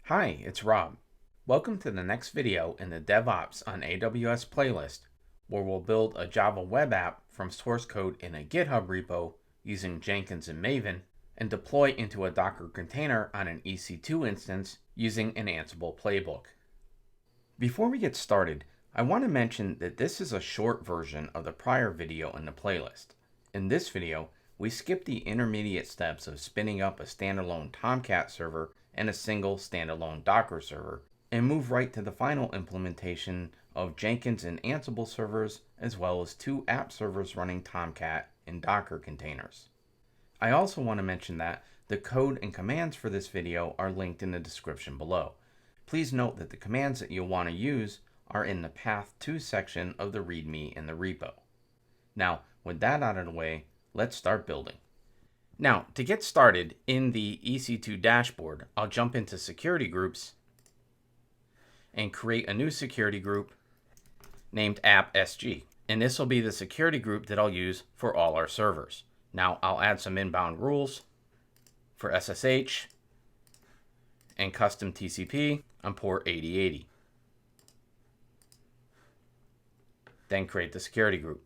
Hi, it's Rob. Welcome to the next video in the DevOps on AWS playlist, where we'll build a Java web app from source code in a GitHub repo using Jenkins and Maven, and deploy into a Docker container on an EC2 instance using an Ansible Playbook. Before we get started, I want to mention that this is a short version of the prior video in the playlist. In this video, we skip the intermediate steps of spinning up a standalone Tomcat server and a single standalone Docker server, and move right to the final implementation of Jenkins and Ansible servers, as well as 2 app servers running Tomcat in Docker containers. I also want to mention that the code and commands for this video are linked in the description below. Please note that the commands that you'll want to use are in the Path To section of the README in the repo. Now, with that out of the way, let's start building. Now, to get started in the EC2 dashboard, I'll jump into security groups and create a new security group named App SG. And this will be the security group that I'll use for all our servers. Now, I'll add some inbound rules for SSH and custom TCP on port 8080. Then create the security group.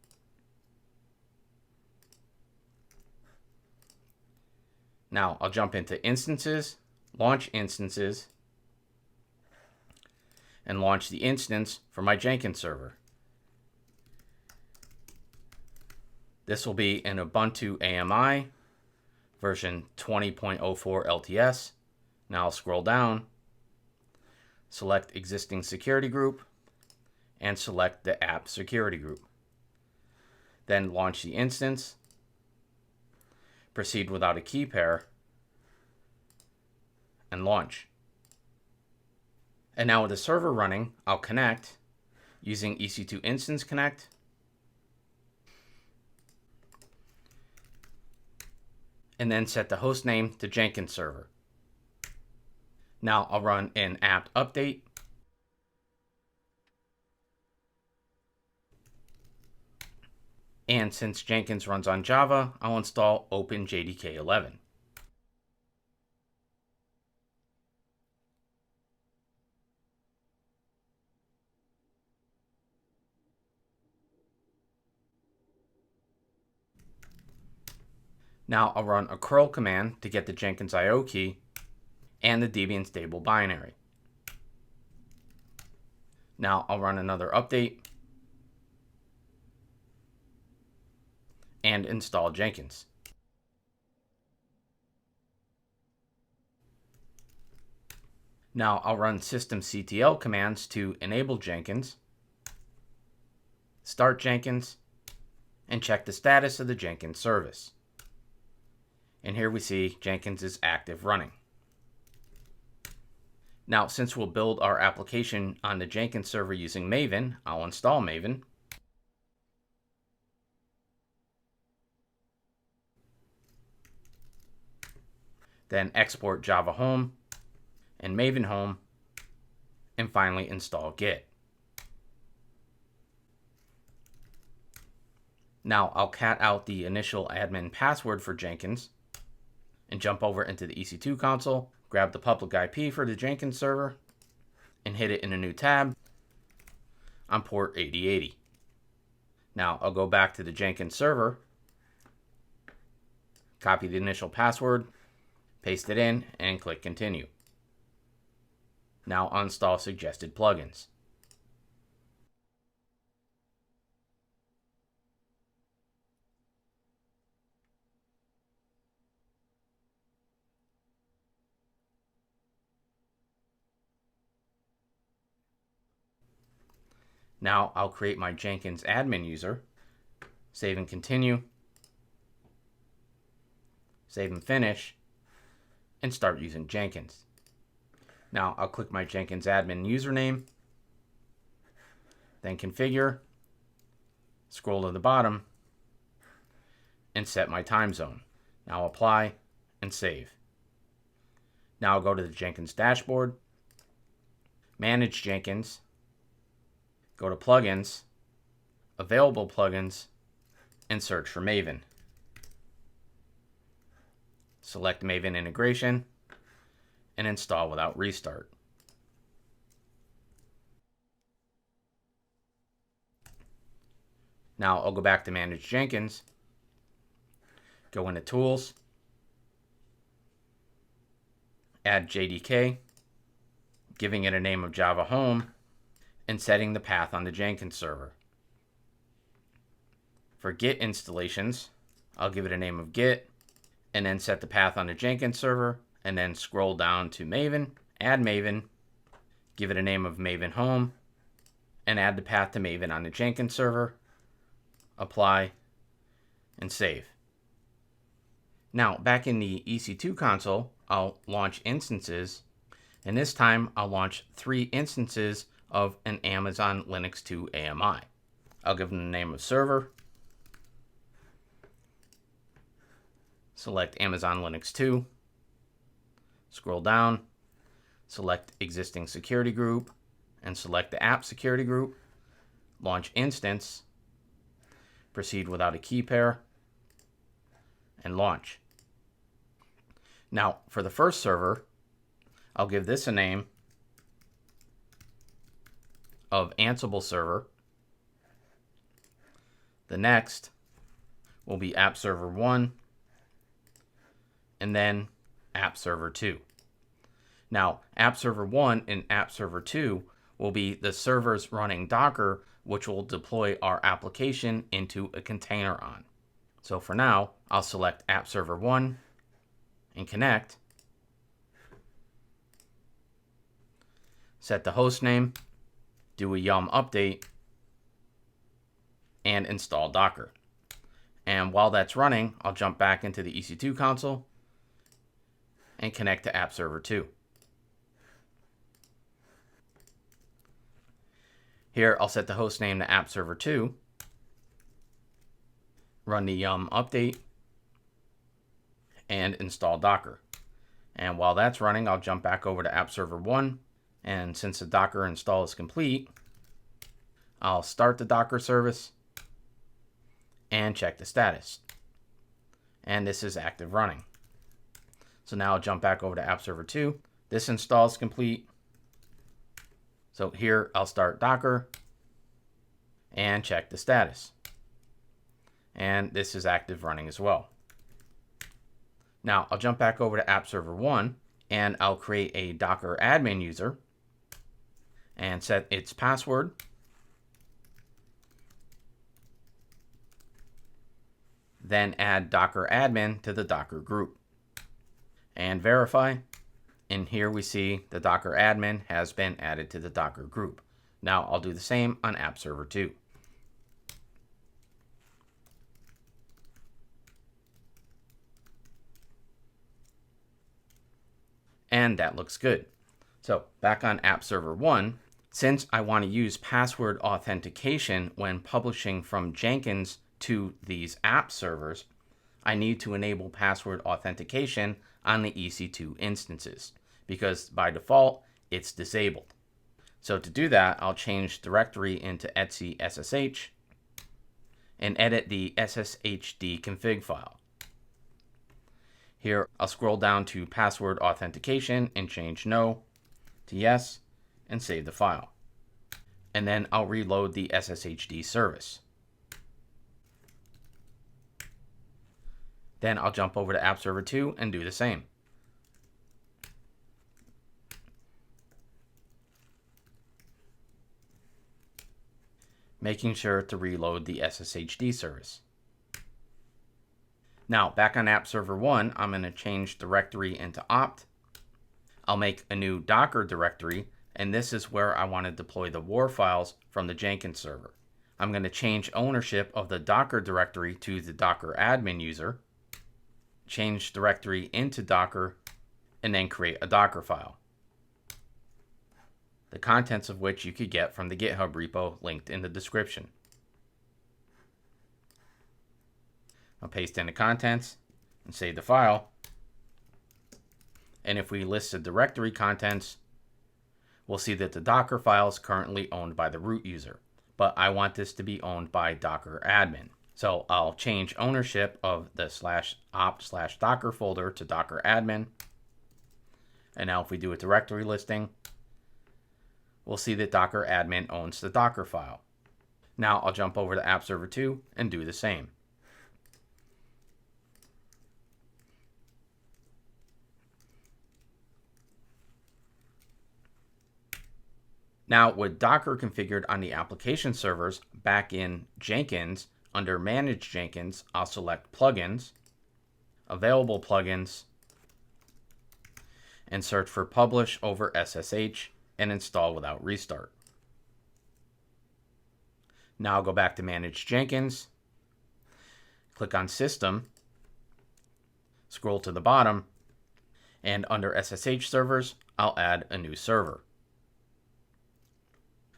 Now I'll jump into instances, launch instances, and launch the instance for my Jenkins server. This will be an Ubuntu AMI version 20.04 LTS. Now I'll scroll down, select existing security group, and select the app security group. Then launch the instance. Proceed without a key pair, and launch. And now with the server running, I'll connect using EC2 Instance Connect, and then set the host name to Jenkins server. Now I'll run an apt update, and since Jenkins runs on Java, I'll install OpenJDK11. Now I'll run a curl command to get the Jenkins IO key and the Debian stable binary. Now I'll run another update and install Jenkins. Now I'll run systemctl commands to enable Jenkins, start Jenkins, and check the status of the Jenkins service. And here we see Jenkins is active running. Now, since we'll build our application on the Jenkins server using Maven, I'll install Maven. Then export Java Home and Maven Home, and finally install Git. Now I'll cat out the initial admin password for Jenkins and jump over into the EC2 console, grab the public IP for the Jenkins server, and hit it in a new tab on port 8080. Now I'll go back to the Jenkins server, copy the initial password, paste it in, and click continue. Now uninstall suggested plugins. Now I'll create my Jenkins admin user, save and continue, save and finish, and start using Jenkins. Now I'll click my Jenkins admin username, then configure, scroll to the bottom, and set my time zone. Now apply and save. Now I'll go to the Jenkins dashboard, manage Jenkins, go to plugins, available plugins, and search for Maven. Select Maven integration, and install without restart. Now I'll go back to Manage Jenkins, go into Tools, add JDK, giving it a name of Java Home, and setting the path on the Jenkins server. For Git installations, I'll give it a name of Git, and then set the path on the Jenkins server, and then scroll down to Maven, add Maven, give it a name of Maven Home, and add the path to Maven on the Jenkins server, apply, and save. Now, back in the EC2 console, I'll launch instances, and this time I'll launch 3 instances of an Amazon Linux 2 AMI. I'll give them the name of server, select Amazon Linux 2, scroll down, select existing security group, and select the app security group, launch instance, proceed without a key pair, and launch. Now, for the first server, I'll give this a name of Ansible server. The next will be app server 1, and then app server 2. Now, app server 1 and app server 2 will be the servers running Docker, which will deploy our application into a container on. So for now, I'll select app server 1 and connect, set the host name, do a yum update, and install Docker. And while that's running, I'll jump back into the EC2 console and connect to app server 2. Here, I'll set the host name to app server 2, run the yum update, and install Docker. And while that's running, I'll jump back over to app server 1, and since the Docker install is complete, I'll start the Docker service and check the status. And this is active running. So now I'll jump back over to app server 2. This install is complete. So here I'll start Docker and check the status. And this is active running as well. Now I'll jump back over to app server 1 and I'll create a Docker admin user and set its password. Then add Docker admin to the Docker group and verify. And here we see the Docker admin has been added to the Docker group. Now I'll do the same on app server 2. And that looks good. So back on app server 1, since I want to use password authentication when publishing from Jenkins to these app servers, I need to enable password authentication on the EC2 instances because by default it's disabled. So to do that, I'll change directory into etc ssh and edit the sshd config file. Here I'll scroll down to password authentication and change no to yes and save the file. And then I'll reload the sshd service. Then I'll jump over to app server 2 and do the same. Making sure to reload the sshd service. Now, back on app server 1, I'm going to change directory into opt. I'll make a new Docker directory, and this is where I want to deploy the war files from the Jenkins server. I'm going to change ownership of the Docker directory to the Docker admin user, change directory into Docker, and then create a Docker file, the contents of which you could get from the GitHub repo linked in the description. I'll paste in the contents and save the file. And if we list the directory contents, we'll see that the Docker file is currently owned by the root user, but I want this to be owned by Docker admin. So I'll change ownership of the /opt/Docker folder to Docker admin. And now if we do a directory listing, we'll see that Docker admin owns the Docker file. Now I'll jump over to App Server 2 and do the same. Now, with Docker configured on the application servers back in Jenkins, under Manage Jenkins, I'll select Plugins, Available Plugins, and search for Publish over SSH and install without restart. Now I'll go back to Manage Jenkins, click on System, scroll to the bottom, and under SSH servers, I'll add a new server.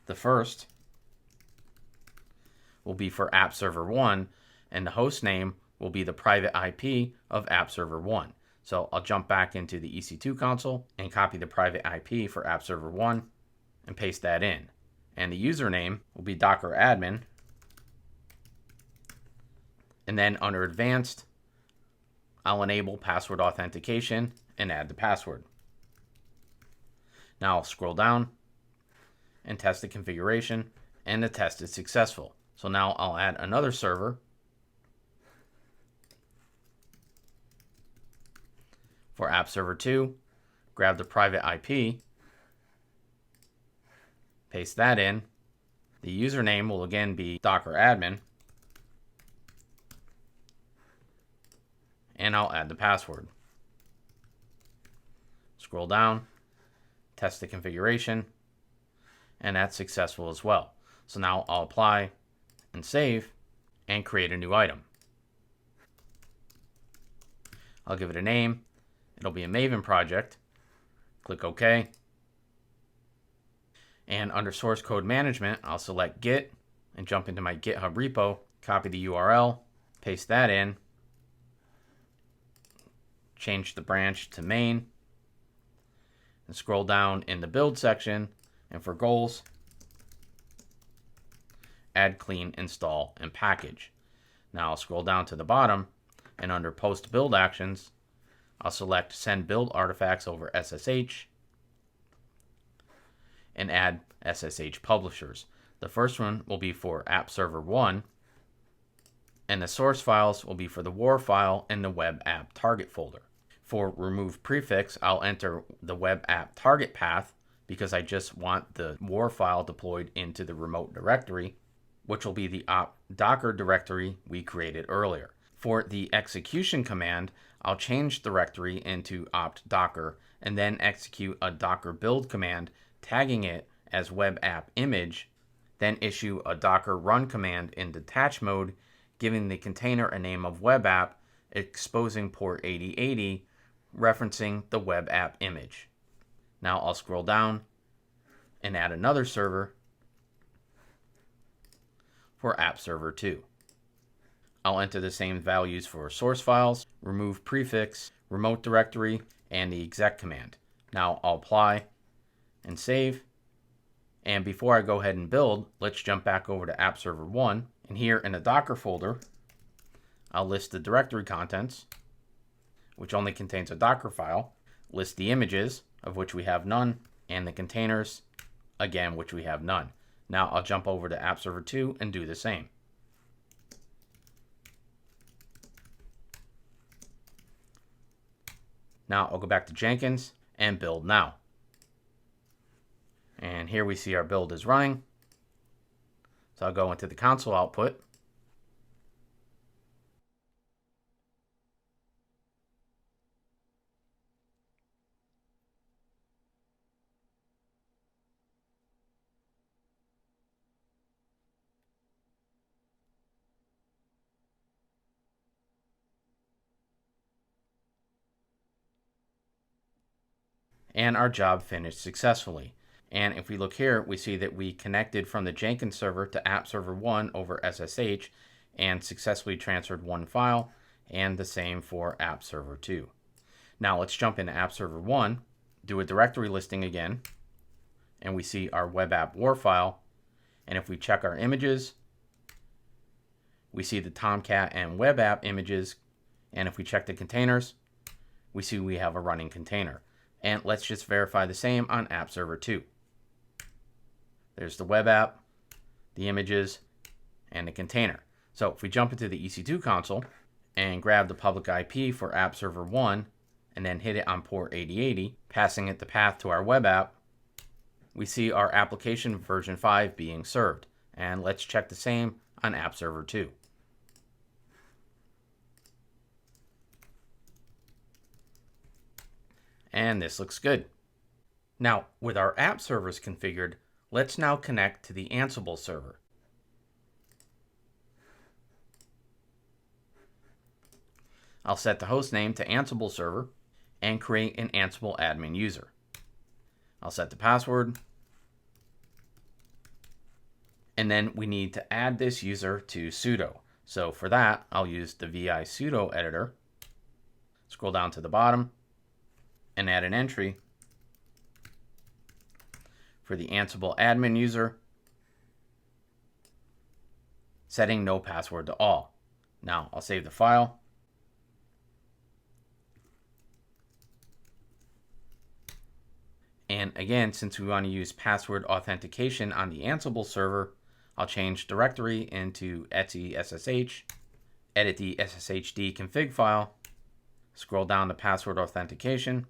The first will be for App Server 1, and the host name will be the private IP of App Server 1. So I'll jump back into the EC2 console and copy the private IP for App Server 1 and paste that in. And the username will be Docker admin. And then under Advanced, I'll enable password authentication and add the password. Now I'll scroll down and test the configuration, and the test is successful. So now I'll add another server for App Server 2, grab the private IP, paste that in. The username will again be Docker admin, and I'll add the password. Scroll down, test the configuration, and that's successful as well. So now I'll apply and save and create a new item. I'll give it a name. It'll be a Maven project. Click OK. And under source code management, I'll select Git and jump into my GitHub repo, copy the URL, paste that in, change the branch to main, and scroll down in the build section. And for goals, add, clean, install, and package. Now I'll scroll down to the bottom, and under post build actions, I'll select send build artifacts over SSH and add SSH publishers. The first one will be for App Server 1, and the source files will be for the WAR file in the web app target folder. For remove prefix, I'll enter the web app target path because I just want the WAR file deployed into the remote directory, which will be the opt Docker directory we created earlier. For the execution command, I'll change directory into opt Docker and then execute a Docker build command, tagging it as web app image, then issue a Docker run command in detach mode, giving the container a name of web app, exposing port 8080, referencing the web app image. Now I'll scroll down and add another server for App Server 2. I'll enter the same values for source files, remove prefix, remote directory, and the exec command. Now I'll apply and save. And before I go ahead and build, let's jump back over to App Server 1. And here in the Docker folder, I'll list the directory contents, which only contains a Docker file, list the images, of which we have none, and the containers, again, which we have none. Now I'll jump over to App Server 2 and do the same. Now I'll go back to Jenkins and build now. And here we see our build is running. So I'll go into the console output. And our job finished successfully. And if we look here, we see that we connected from the Jenkins server to App Server 1 over SSH and successfully transferred one file, and the same for App Server 2. Now let's jump into App Server 1, do a directory listing again, and we see our web app WAR file. And if we check our images, we see the Tomcat and web app images. And if we check the containers, we see we have a running container. And let's just verify the same on App Server 2. There's the web app, the images, and the container. So if we jump into the EC2 console and grab the public IP for App Server 1 and then hit it on port 8080, passing it the path to our web app, we see our application version 5 being served. And let's check the same on App Server 2. And this looks good. Now, with our app servers configured, let's now connect to the Ansible server. I'll set the host name to Ansible server and create an Ansible admin user. I'll set the password. And then we need to add this user to sudo. So for that, I'll use the vi sudo editor. Scroll down to the bottom and add an entry for the Ansible admin user, setting no password to all. Now I'll save the file. And again, since we want to use password authentication on the Ansible server, I'll change directory into etc ssh, edit the sshd config file, scroll down to password authentication,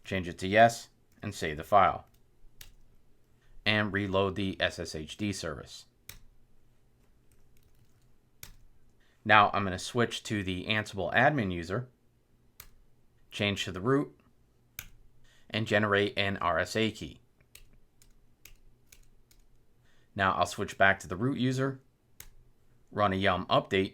change it to yes, and save the file. And reload the sshd service. Now I'm going to switch to the Ansible admin user, change to the root, and generate an RSA key. Now I'll switch back to the root user, run a yum update,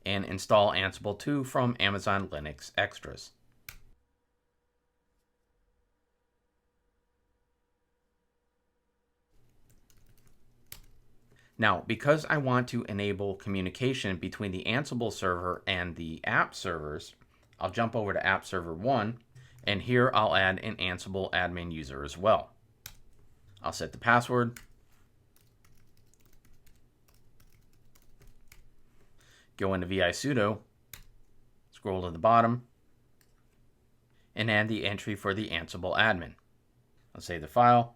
and install Ansible 2 from Amazon Linux Extras. Now, because I want to enable communication between the Ansible server and the app servers, I'll jump over to App Server 1, and here I'll add an Ansible admin user as well. I'll set the password, go into vi sudo, scroll to the bottom, and add the entry for the Ansible admin. I'll save the file,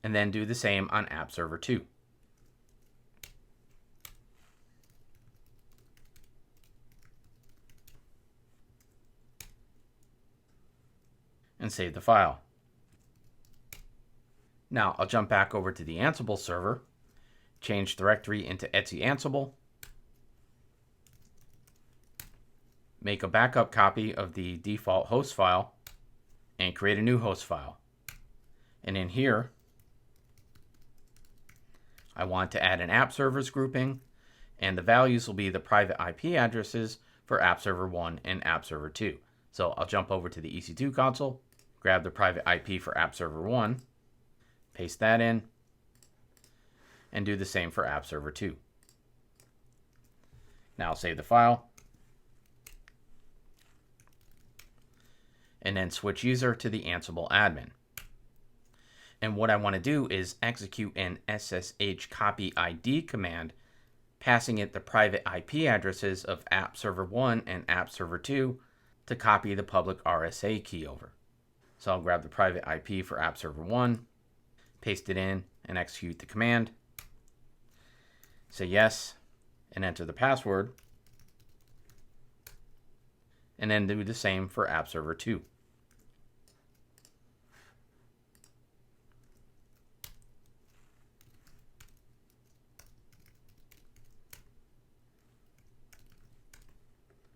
and then do the same on App Server 2. And save the file. Now I'll jump back over to the Ansible server, change directory into etc Ansible, make a backup copy of the default host file, and create a new host file. And in here, I want to add an app servers grouping, and the values will be the private IP addresses for App Server 1 and App Server 2. So I'll jump over to the EC2 console, grab the private IP for App Server 1, paste that in, and do the same for App Server 2. Now I'll save the file, and then switch user to the Ansible admin. And what I want to do is execute an SSH copy ID command, passing it the private IP addresses of App Server 1 and App Server 2 to copy the public RSA key over. So I'll grab the private IP for App Server 1, paste it in, and execute the command. Say yes, and enter the password. And then do the same for App Server 2.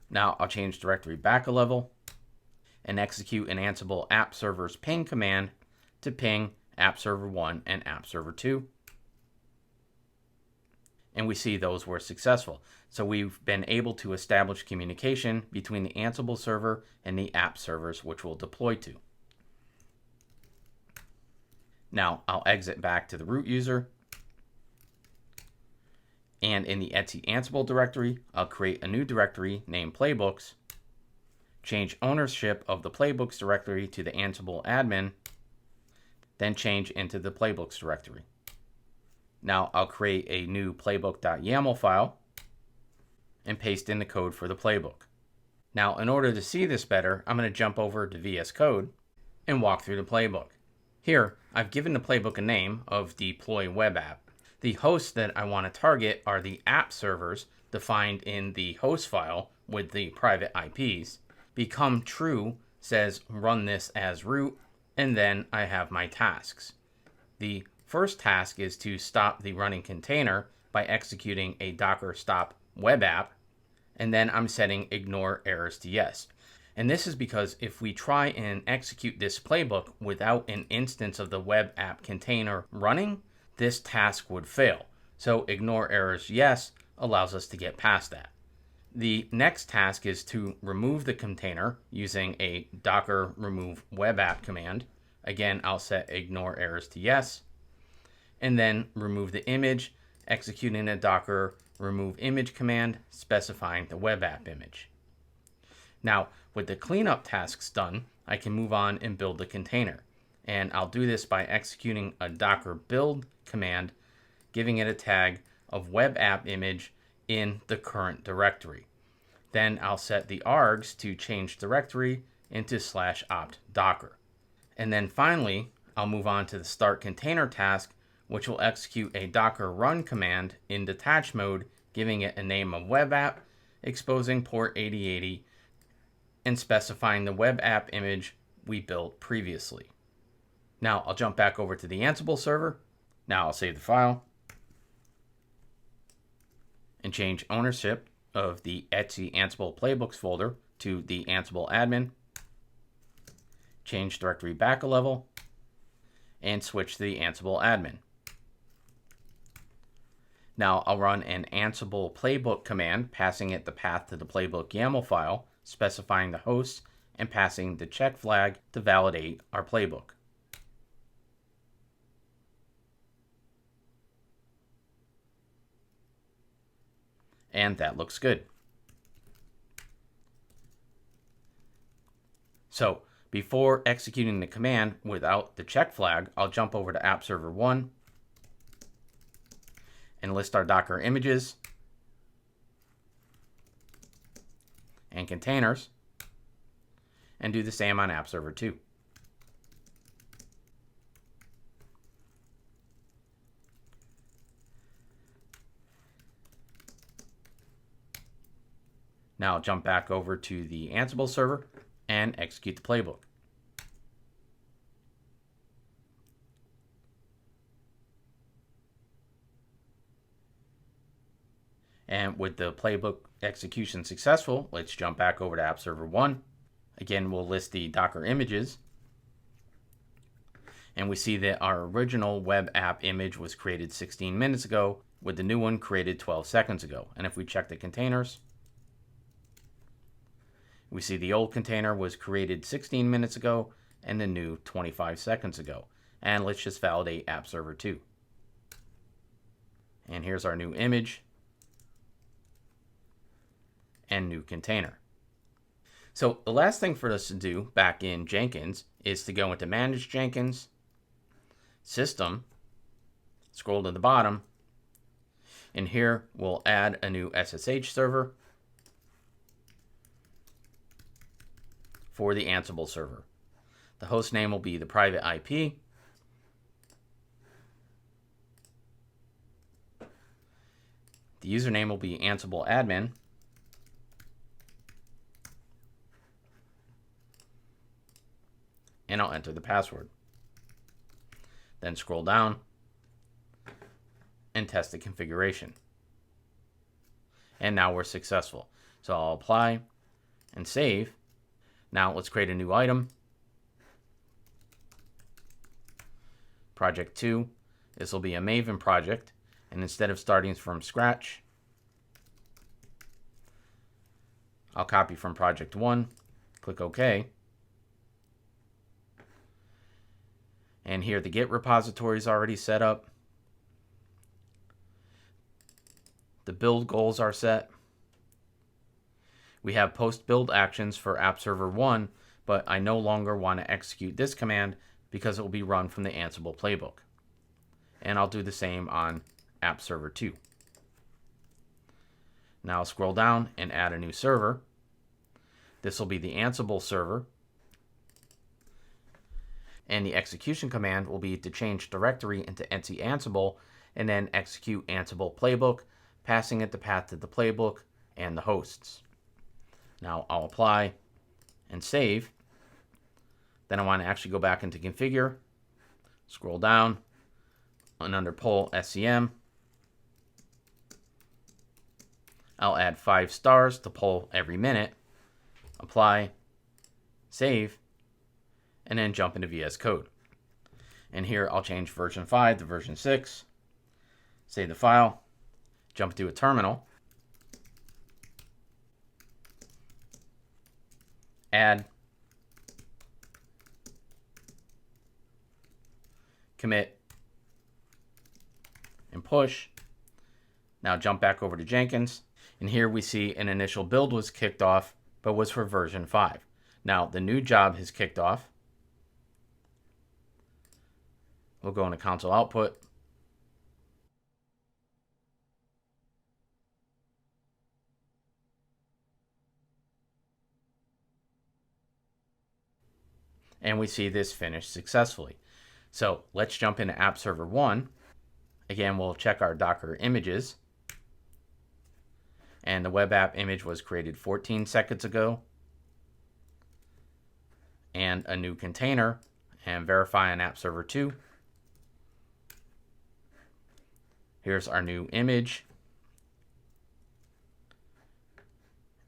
Now I'll change directory back a level and execute an Ansible app servers ping command to ping App Server 1 and App Server 2. And we see those were successful. So we've been able to establish communication between the Ansible server and the app servers which we'll deploy to. Now I'll exit back to the root user, and in the etc Ansible directory, I'll create a new directory named Playbooks, change ownership of the Playbooks directory to the Ansible admin, then change into the Playbooks directory. Now I'll create a new playbook.yaml file, and paste in the code for the playbook. Now, in order to see this better, I'm going to jump over to VS Code and walk through the playbook. Here, I've given the playbook a name of Deploy Web App. The hosts that I want to target are the app servers defined in the host file with the private IPs. Become true says run this as root, and then I have my tasks. The first task is to stop the running container by executing a Docker stop web app, and then I'm setting ignore errors to yes. And this is because if we try and execute this playbook without an instance of the web app container running, this task would fail. So ignore errors yes allows us to get past that. The next task is to remove the container using a docker remove web app command. Again, I'll set ignore errors to yes. And then remove the image, executing a docker remove image command specifying the web app image. Now, with the cleanup tasks done, I can move on and build the container. And I'll do this by executing a docker build command, giving it a tag of web app image in the current directory. Then I'll set the args to change directory into /opt docker. And then finally, I'll move on to the start container task, which will execute a docker run command in detach mode, giving it a name of web app, exposing port 8080, and specifying the web app image we built previously. Now I'll jump back over to the Ansible server. Now I'll save the file and change ownership of the etc Ansible Playbooks folder to the Ansible admin, change directory back a level, and switch to the Ansible admin. Now I'll run an Ansible Playbook command, passing it the path to the playbook YAML file, specifying the hosts, and passing the check flag to validate our playbook. And that looks good. So before executing the command without the check flag, I'll jump over to app server 1 and list our Docker images and containers, and do the same on app server 2. Now I'll jump back over to the Ansible server and execute the playbook. And with the playbook execution successful, let's jump back over to app server 1. Again, we'll list the Docker images. And we see that our original web app image was created 16 minutes ago, with the new one created 12 seconds ago. And if we check the containers, we see the old container was created 16 minutes ago and the new 25 seconds ago. And let's just validate app server 2. And here's our new image and new container. So the last thing for us to do back in Jenkins is to go into Manage Jenkins, System, scroll to the bottom, and here we'll add a new SSH server for the Ansible server. The host name will be the private IP. The username will be Ansible admin. And I'll enter the password. Then scroll down and test the configuration. And now we're successful. So I'll apply and save. Now let's create a new item. Project 2. This will be a Maven project. And instead of starting from scratch, I'll copy from project 1, click OK. And here the Git repository is already set up. The build goals are set. We have post-build actions for app server 1, but I no longer want to execute this command because it will be run from the Ansible playbook. And I'll do the same on app server 2. Now scroll down and add a new server. This will be the Ansible server. And the execution command will be to change directory into NC Ansible and then execute Ansible Playbook, passing it the path to the playbook and the hosts. Now I'll apply and save. Then I want to actually go back into configure, scroll down, and under poll SCM, I'll add 5 stars to poll every minute, apply, save, and then jump into VS Code. And here I'll change version 5 to version 6, save the file, jump to a terminal, add, commit, and push. Now jump back over to Jenkins, and here we see an initial build was kicked off, but was for version 5. Now the new job has kicked off. We'll go into console output. And we see this finished successfully. So let's jump into App Server 1. Again, we'll check our Docker images. And the web app image was created 14 seconds ago. And a new container, and verify on App Server 2. Here's our new image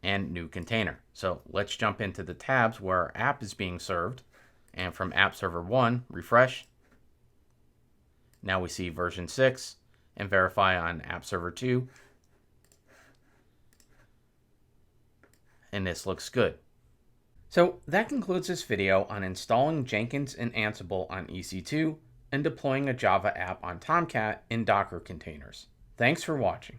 and new container. So let's jump into the tabs where our app is being served. And from App Server 1, refresh. Now we see version 6 and verify on App Server 2. And this looks good. So that concludes this video on installing Jenkins and Ansible on EC2 and deploying a Java app on Tomcat in Docker containers. Thanks for watching.